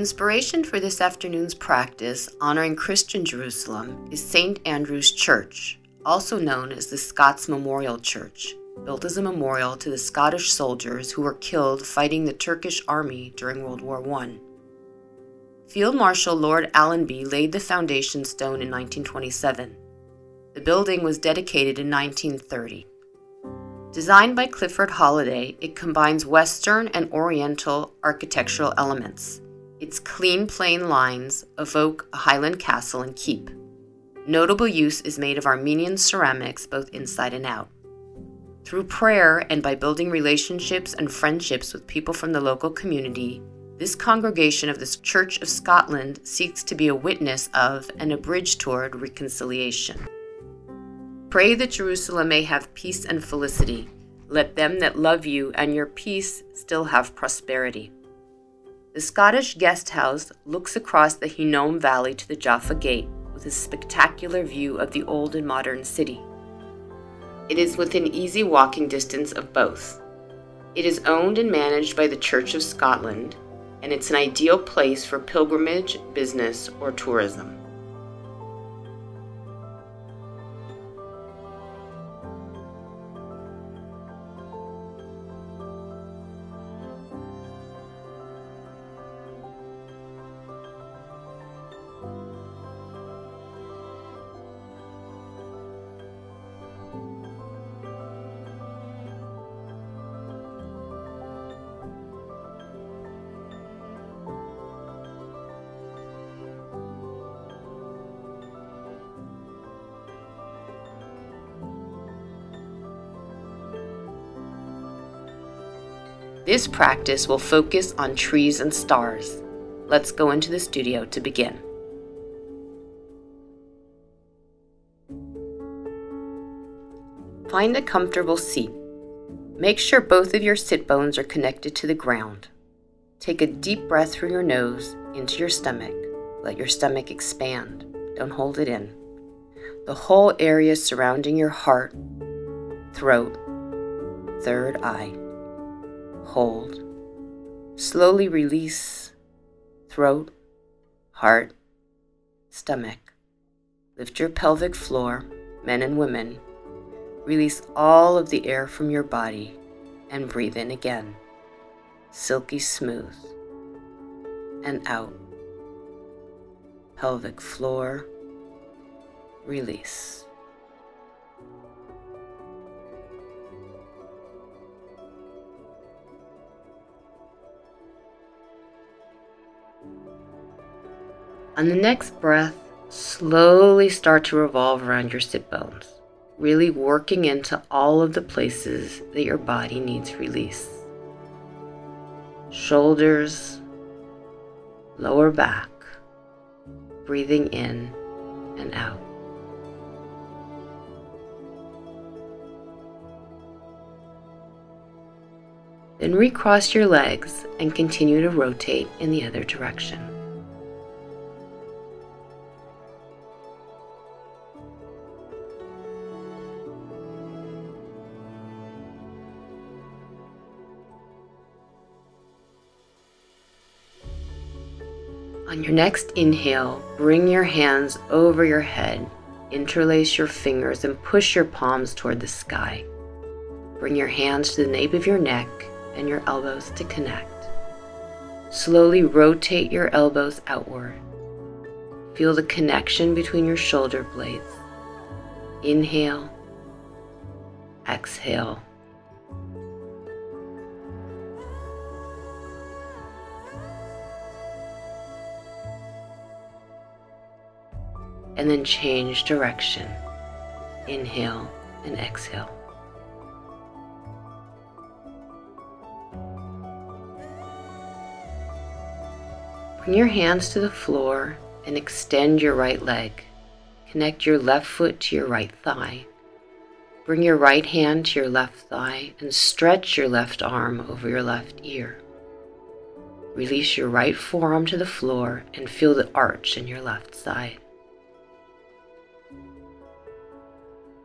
inspiration for this afternoon's practice honoring Christian Jerusalem is St. Andrew's Church, also known as the Scots Memorial Church, built as a memorial to the Scottish soldiers who were killed fighting the Turkish army during World War I. Field Marshal Lord Allenby laid the foundation stone in 1927. The building was dedicated in 1930. Designed by Clifford Holliday, it combines Western and Oriental architectural elements. Its clean, plain lines evoke a Highland castle and keep. Notable use is made of Armenian ceramics both inside and out. Through prayer and by building relationships and friendships with people from the local community, this congregation of the Church of Scotland seeks to be a witness of and a bridge toward reconciliation. Pray that Jerusalem may have peace and felicity. Let them that love you and your peace still have prosperity. The Scottish guest house looks across the Hinnom Valley to the Jaffa Gate with a spectacular view of the old and modern city. It is within easy walking distance of both. It is owned and managed by the Church of Scotland, and it's an ideal place for pilgrimage, business, or tourism. This practice will focus on trees and stars. Let's go into the studio to begin. Find a comfortable seat. Make sure both of your sit bones are connected to the ground. Take a deep breath through your nose into your stomach. Let your stomach expand. Don't hold it in. The whole area surrounding your heart, throat, third eye. Hold. Slowly release. Throat, heart, stomach. Lift your pelvic floor, men and women. Release all of the air from your body and breathe in again. Silky smooth. And out. Pelvic floor. Release. On the next breath, slowly start to revolve around your sit bones, really working into all of the places that your body needs release. Shoulders, lower back, breathing in and out. Then recross your legs and continue to rotate in the other direction. On your next inhale, bring your hands over your head, interlace your fingers and push your palms toward the sky. Bring your hands to the nape of your neck and your elbows to connect. Slowly rotate your elbows outward. Feel the connection between your shoulder blades. Inhale, exhale. And then change direction. Inhale and exhale. Bring your hands to the floor and extend your right leg. Connect your left foot to your right thigh. Bring your right hand to your left thigh and stretch your left arm over your left ear. Release your right forearm to the floor and feel the arch in your left side.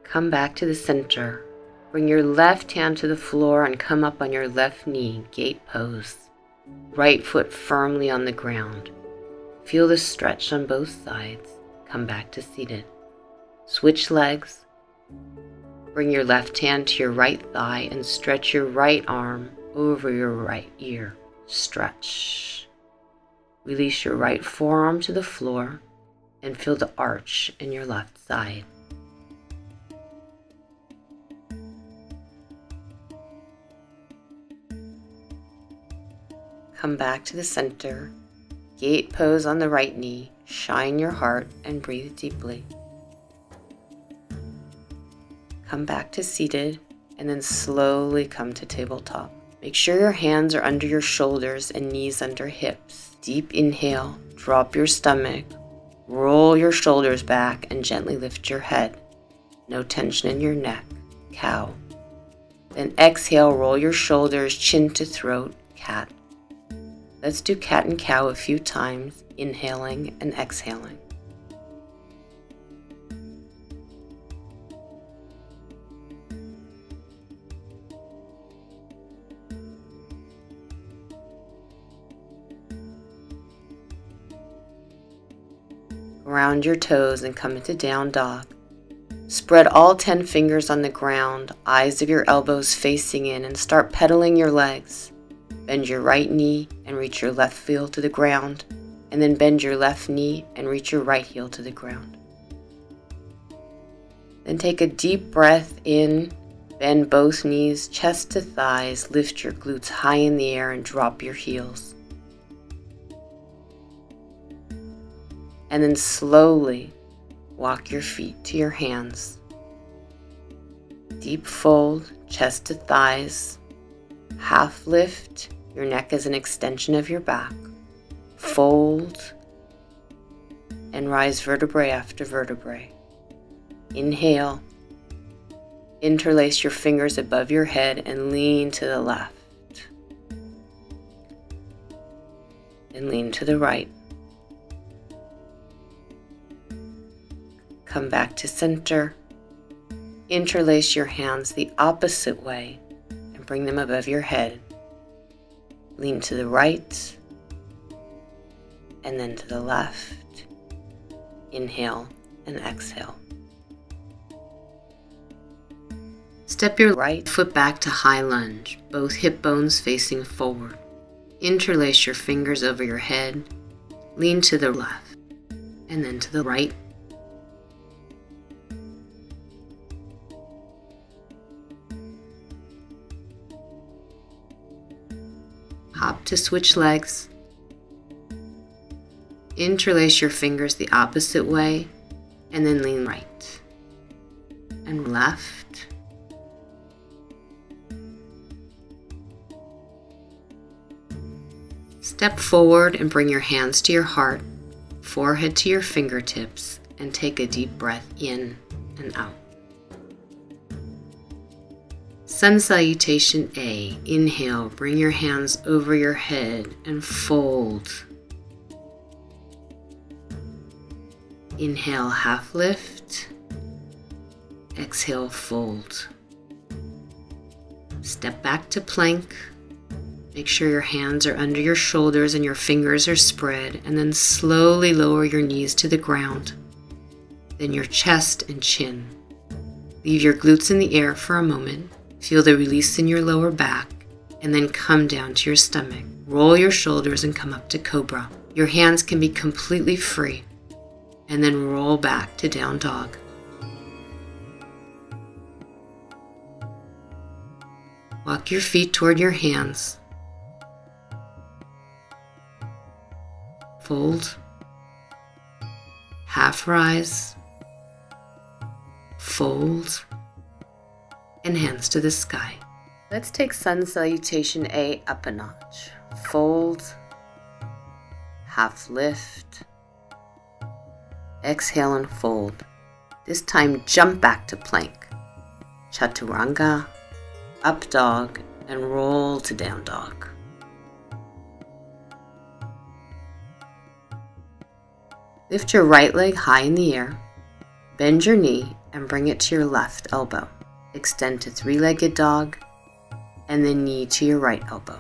Come back to the center. Bring your left hand to the floor and come up on your left knee, gate pose. Right foot firmly on the ground. Feel the stretch on both sides. Come back to seated. Switch legs. Bring your left hand to your right thigh and stretch your right arm over your right ear. Stretch. Release your right forearm to the floor and feel the arch in your left side. Come back to the center. Gate pose on the right knee. Shine your heart and breathe deeply. Come back to seated and then slowly come to tabletop. Make sure your hands are under your shoulders and knees under hips. Deep inhale, drop your stomach, roll your shoulders back and gently lift your head. No tension in your neck, cow. Then exhale, roll your shoulders, chin to throat, cat. Let's do cat and cow a few times, inhaling and exhaling. Ground your toes and come into down dog. Spread all 10 fingers on the ground, eyes of your elbows facing in, and start pedaling your legs. Bend your right knee and reach your left heel to the ground, and then bend your left knee and reach your right heel to the ground. Then take a deep breath in, bend both knees, chest to thighs, lift your glutes high in the air and drop your heels. And then slowly walk your feet to your hands. Deep fold, chest to thighs, half lift. Your neck is an extension of your back. Fold and rise vertebrae after vertebrae. Inhale. Interlace your fingers above your head and lean to the left. And lean to the right. Come back to center. Interlace your hands the opposite way and bring them above your head. Lean to the right and then to the left. Inhale and exhale. Step your right foot back to high lunge, both hip bones facing forward. Interlace your fingers over your head. Lean to the left and then to the right. Hop to switch legs. Interlace your fingers the opposite way and then lean right and left. Step forward and bring your hands to your heart, forehead to your fingertips, and take a deep breath in and out. Sun Salutation A. Inhale, bring your hands over your head and fold. Inhale, half lift. Exhale, fold. Step back to plank. Make sure your hands are under your shoulders and your fingers are spread, and then slowly lower your knees to the ground. Then your chest and chin. Leave your glutes in the air for a moment. Feel the release in your lower back, and then come down to your stomach. Roll your shoulders and come up to cobra. Your hands can be completely free, and then roll back to down dog. Walk your feet toward your hands. Fold. Half rise. Fold. And hands to the sky. Let's take Sun Salutation A up a notch. Fold, half lift, exhale and fold. This time jump back to plank. Chaturanga, up dog, and roll to down dog. Lift your right leg high in the air, bend your knee and bring it to your left elbow. Extend to three-legged dog, and then knee to your right elbow.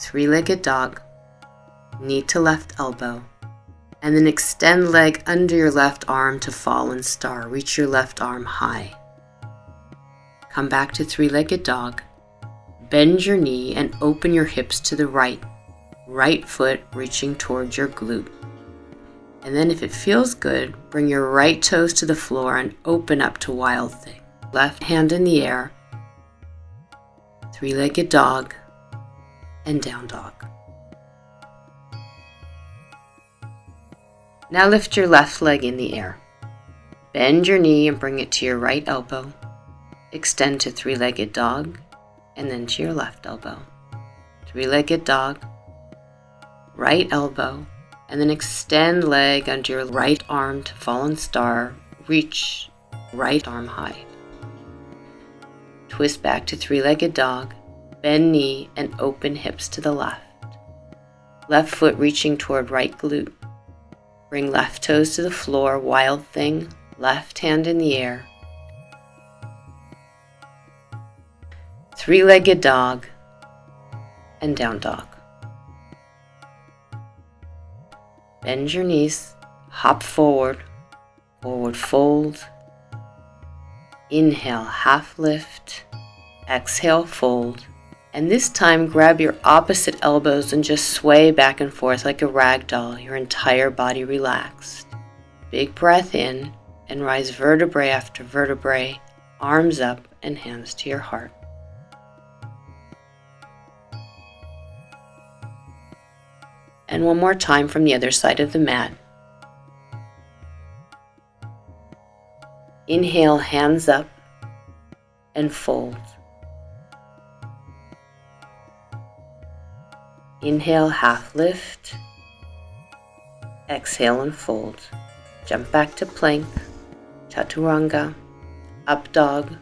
three-legged dog, knee to left elbow, and then extend leg under your left arm to fallen star. Reach your left arm high. Come back to three-legged dog, bend your knee and open your hips to the right, right foot reaching towards your glute. And then if it feels good, bring your right toes to the floor and open up to wild thing. Left hand in the air, three-legged dog, and down dog. Now lift your left leg in the air. Bend your knee and bring it to your right elbow. Extend to three-legged dog, and then to your left elbow. Three-legged dog, right elbow, and then extend leg under your right arm to fallen star. Reach right arm high. Twist back to three-legged dog, bend knee and open hips to the left. Left foot reaching toward right glute. Bring left toes to the floor, wild thing, left hand in the air. Three-legged dog, and down dog. Bend your knees, hop forward, forward fold. Inhale, half lift. Exhale, fold. And this time grab your opposite elbows and just sway back and forth like a rag doll, your entire body relaxed. Big breath in and rise vertebrae after vertebrae, arms up and hands to your heart. And one more time from the other side of the mat. Inhale, hands up and fold. Inhale, half lift. Exhale and fold. Jump back to plank, chaturanga, up dog,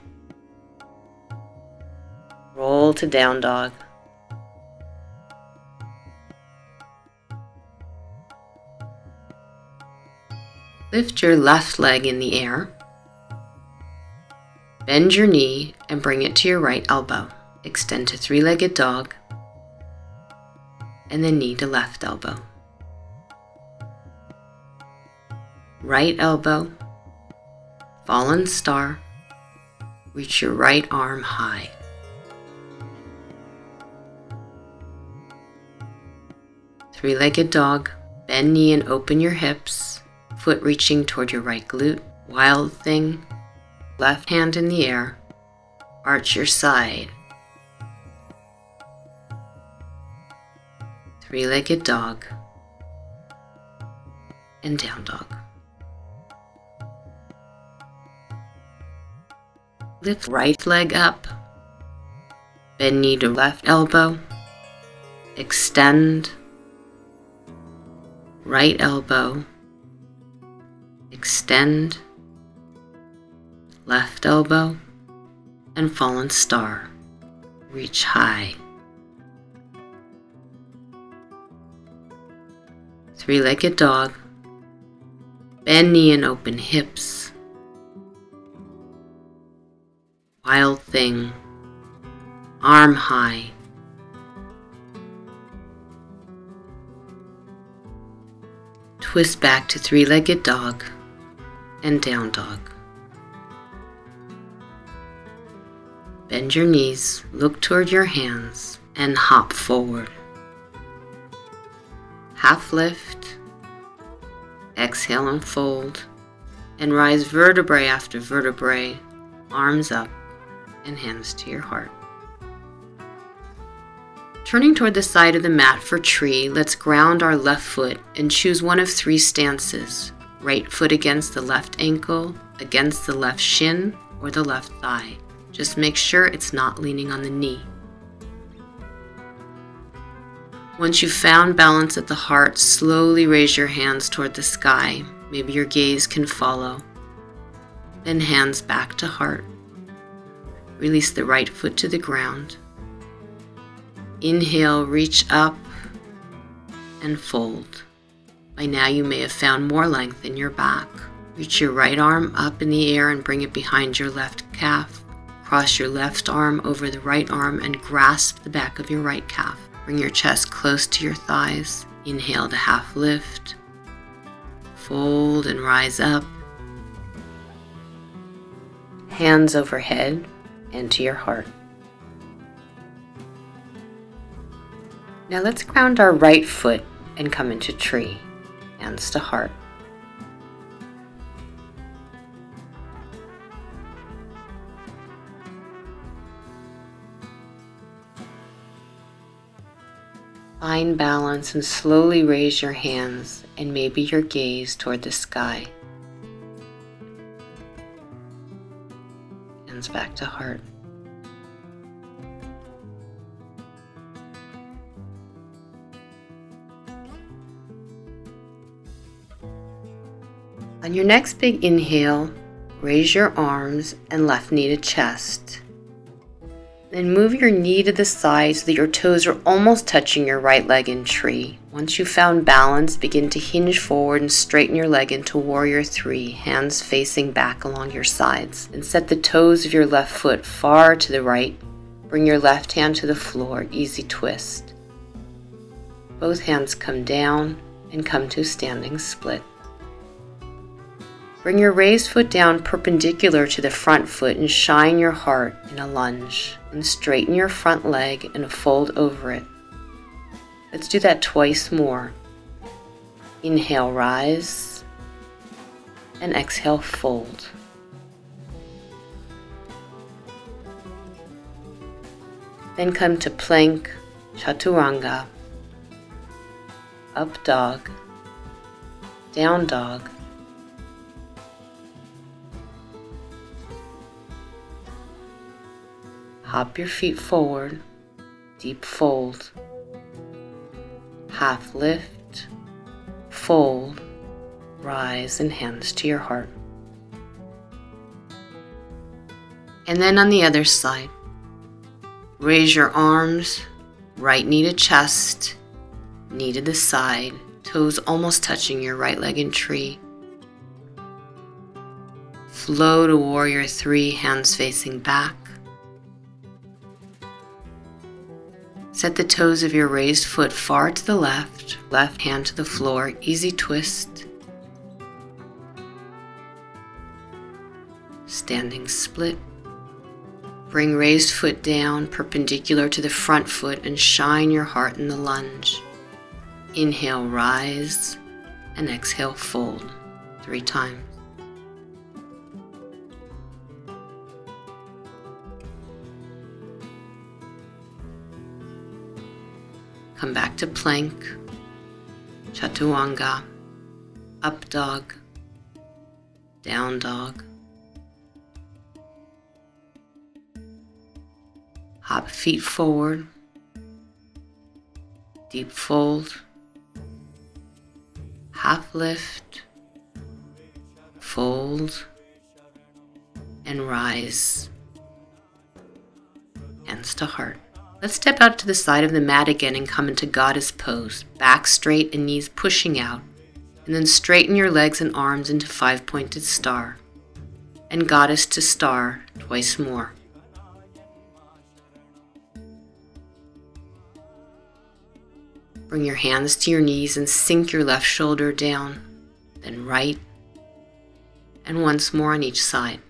roll to down dog. Lift your left leg in the air. Bend your knee and bring it to your right elbow. Extend to three-legged dog, and then knee to left elbow. Right elbow, fallen star, reach your right arm high. Three-legged dog, bend knee and open your hips, foot reaching toward your right glute. Wild thing, left hand in the air, arch your side. Three-legged dog, and down dog. Lift right leg up, bend knee to left elbow, extend, right elbow, extend, left elbow, and fallen star, reach high. Three-legged dog, bend knee and open hips. Wild thing, arm high. Twist back to three-legged dog and down dog. Bend your knees, look toward your hands, and hop forward. Half lift, exhale and fold, and rise vertebrae after vertebrae, arms up and hands to your heart. Turning toward the side of the mat for tree, let's ground our left foot and choose one of three stances. Right foot against the left ankle, against the left shin, or the left thigh. Just make sure it's not leaning on the knee. Once you've found balance at the heart, slowly raise your hands toward the sky. Maybe your gaze can follow. Then hands back to heart. Release the right foot to the ground. Inhale, reach up and fold. By now you may have found more length in your back. Reach your right arm up in the air and bring it behind your left calf. Cross your left arm over the right arm and grasp the back of your right calf. Bring your chest close to your thighs. Inhale to half lift. Fold and rise up. Hands overhead and to your heart. Now let's ground our right foot and come into tree. Hands to heart. Find balance and slowly raise your hands and maybe your gaze toward the sky. Hands back to heart. On your next big inhale, raise your arms and left knee to chest. Then move your knee to the side so that your toes are almost touching your right leg in tree. Once you've found balance, begin to hinge forward and straighten your leg into Warrior 3, hands facing back along your sides. And set the toes of your left foot far to the right. Bring your left hand to the floor, easy twist. Both hands come down and come to a standing split. Bring your raised foot down perpendicular to the front foot and shine your heart in a lunge. And straighten your front leg and fold over it. Let's do that twice more. Inhale, rise, and exhale, fold. Then come to plank, chaturanga, up dog, down dog, hop your feet forward, deep fold, half lift, fold, rise, and hands to your heart. And then on the other side, raise your arms, right knee to chest, knee to the side, toes almost touching your right leg in tree. Flow to Warrior 3, hands facing back. Set the toes of your raised foot far to the left, left hand to the floor, easy twist. Standing split. Bring raised foot down perpendicular to the front foot and shine your heart in the lunge. Inhale, rise, and exhale, fold 3 times. Come back to plank, chaturanga, up dog, down dog. Hop feet forward, deep fold, half lift, fold, and rise. Hands to heart. Let's step out to the side of the mat again and come into goddess pose. Back straight and knees pushing out. And then straighten your legs and arms into 5-pointed star. And goddess to star twice more. Bring your hands to your knees and sink your left shoulder down. Then right. And once more on each side.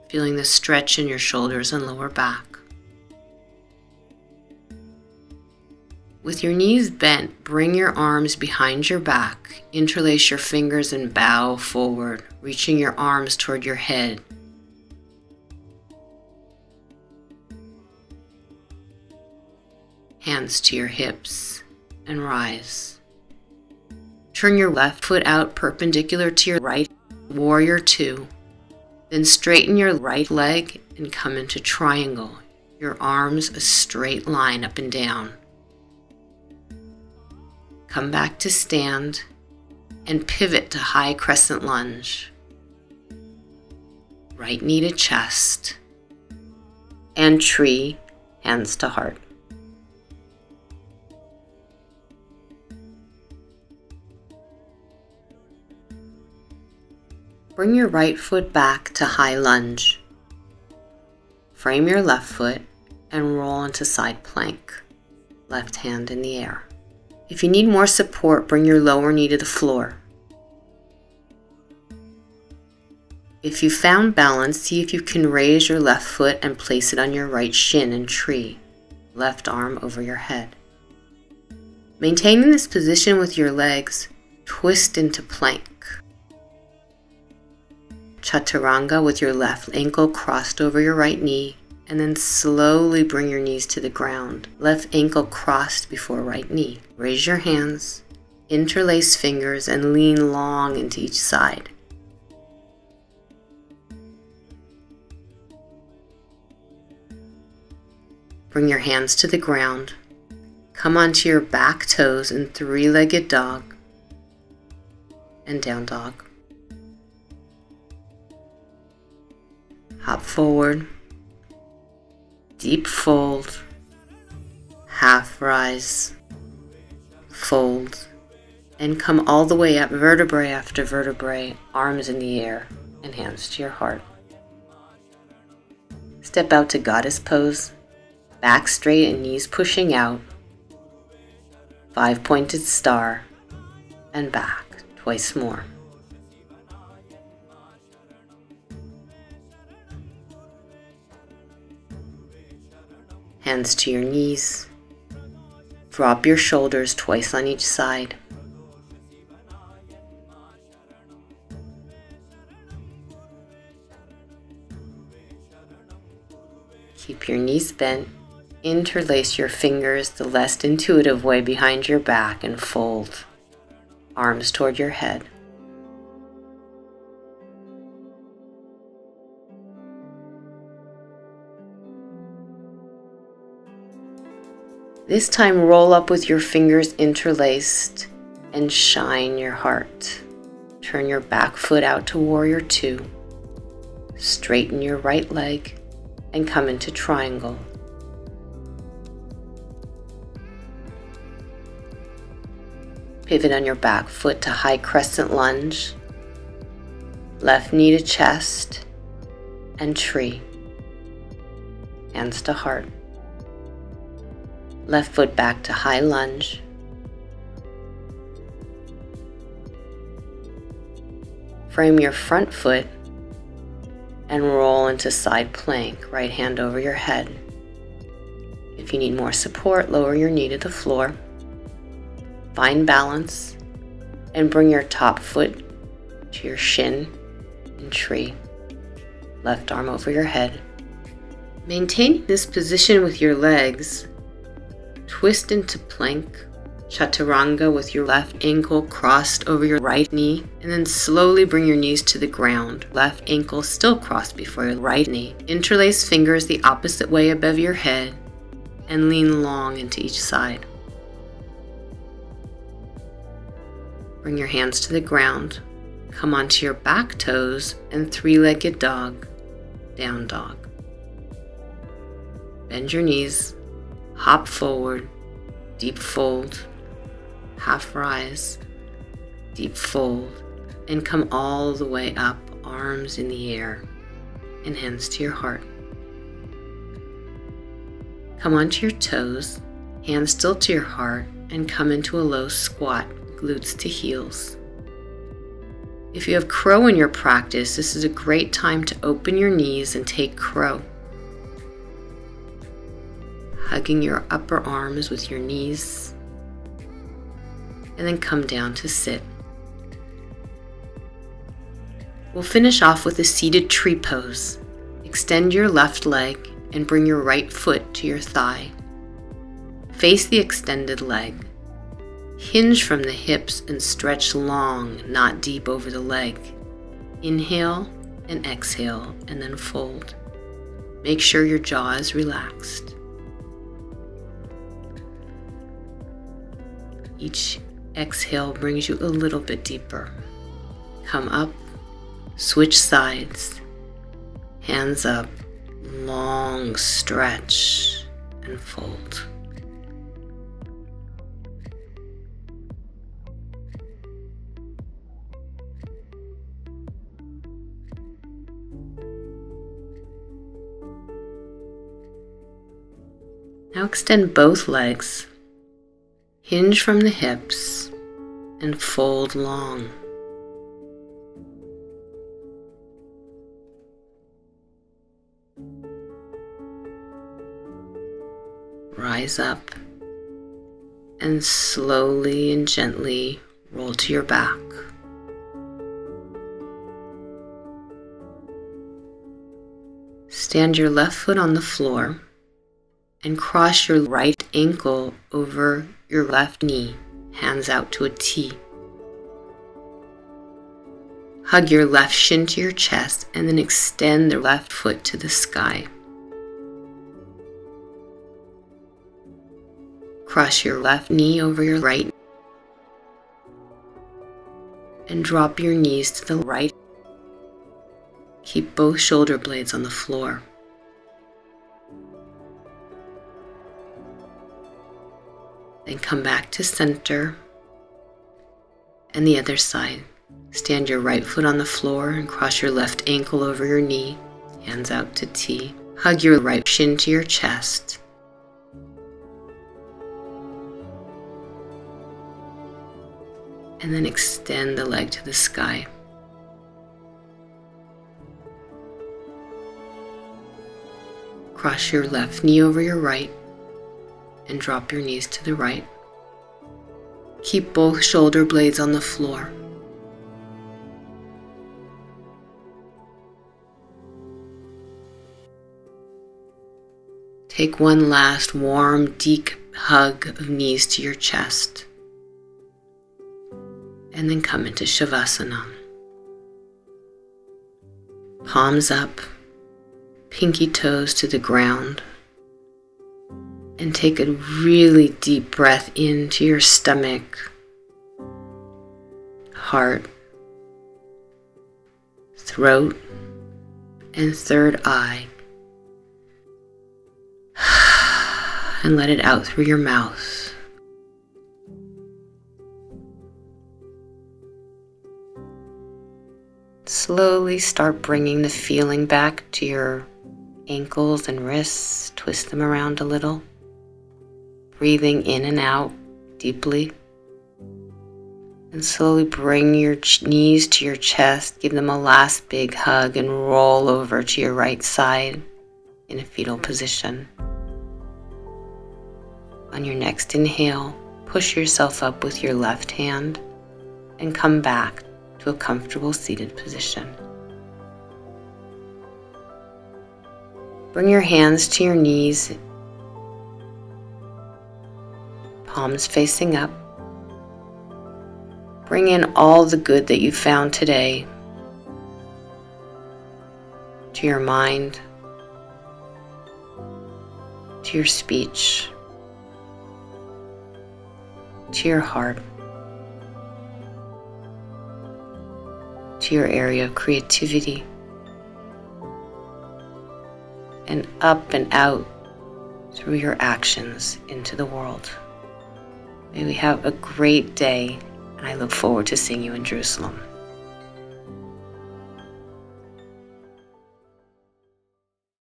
Feeling the stretch in your shoulders and lower back. With your knees bent, bring your arms behind your back, interlace your fingers and bow forward, reaching your arms toward your head. Hands to your hips and rise. Turn your left foot out perpendicular to your right, Warrior 2. Then straighten your right leg and come into triangle, your arms a straight line up and down. Come back to stand and pivot to high crescent lunge. Right knee to chest and tree, hands to heart. Bring your right foot back to high lunge. Frame your left foot and roll into side plank. left hand in the air. If you need more support, bring your lower knee to the floor. If you found balance, see if you can raise your left foot and place it on your right shin in tree, left arm over your head. Maintaining this position with your legs, twist into plank. Chaturanga with your left ankle crossed over your right knee, and then slowly bring your knees to the ground. Left ankle crossed before right knee. Raise your hands, interlace fingers, and lean long into each side. Bring your hands to the ground. Come onto your back toes in three-legged dog and down dog. Hop forward, deep fold, half rise, fold, and come all the way up, vertebrae after vertebrae, arms in the air and hands to your heart. Step out to goddess pose, back straight and knees pushing out, 5-pointed star, and back twice more. Hands to your knees. Drop your shoulders twice on each side. Keep your knees bent. Interlace your fingers the less intuitive way behind your back and fold. Arms toward your head. This time, roll up with your fingers interlaced and shine your heart. Turn your back foot out to Warrior Two. Straighten your right leg and come into triangle. Pivot on your back foot to high crescent lunge. Left knee to chest and tree. Hands to heart. Left foot back to high lunge. Frame your front foot and roll into side plank, right hand over your head. If you need more support, lower your knee to the floor. Find balance and bring your top foot to your shin in tree. Left arm over your head. Maintaining this position with your legs, twist into plank, chaturanga with your left ankle crossed over your right knee, and then slowly bring your knees to the ground. Left ankle still crossed before your right knee. Interlace fingers the opposite way above your head and lean long into each side. Bring your hands to the ground. Come onto your back toes and three-legged dog, down dog. Bend your knees. Hop forward, deep fold, half rise, deep fold, and come all the way up, arms in the air, and hands to your heart. Come onto your toes, hands still to your heart, and come into a low squat, glutes to heels. If you have crow in your practice, this is a great time to open your knees and take crow. Hugging your upper arms with your knees, and then come down to sit. We'll finish off with a seated tree pose. Extend your left leg and bring your right foot to your thigh. Face the extended leg. Hinge from the hips and stretch long, not deep over the leg. Inhale and exhale, and then fold. Make sure your jaw is relaxed. Each exhale brings you a little bit deeper. Come up, switch sides, hands up, long stretch, and fold. Now extend both legs. Hinge from the hips and fold long. Rise up and slowly and gently roll to your back. Stand your left foot on the floor and cross your right ankle over your left knee, hands out to a T. Hug your left shin to your chest and then extend the left foot to the sky. Cross your left knee over your right and drop your knees to the right. Keep both shoulder blades on the floor. Then come back to center and the other side. Stand your right foot on the floor and cross your left ankle over your knee, hands out to T. Hug your right shin to your chest. And then extend the leg to the sky. Cross your left knee over your right and drop your knees to the right. Keep both shoulder blades on the floor. Take one last warm, deep hug of knees to your chest. And then come into Shavasana. Palms up, pinky toes to the ground. And take a really deep breath into your stomach, heart, throat, and third eye. And let it out through your mouth. Slowly start bringing the feeling back to your ankles and wrists. Twist them around a little. Breathing in and out deeply. And slowly bring your knees to your chest. Give them a last big hug and roll over to your right side in a fetal position. On your next inhale, push yourself up with your left hand and come back to a comfortable seated position. Bring your hands to your knees, palms facing up. Bring in all the good that you found today to your mind, to your speech, to your heart, to your area of creativity, and up and out through your actions into the world. May we have a great day, and I look forward to seeing you in Jerusalem.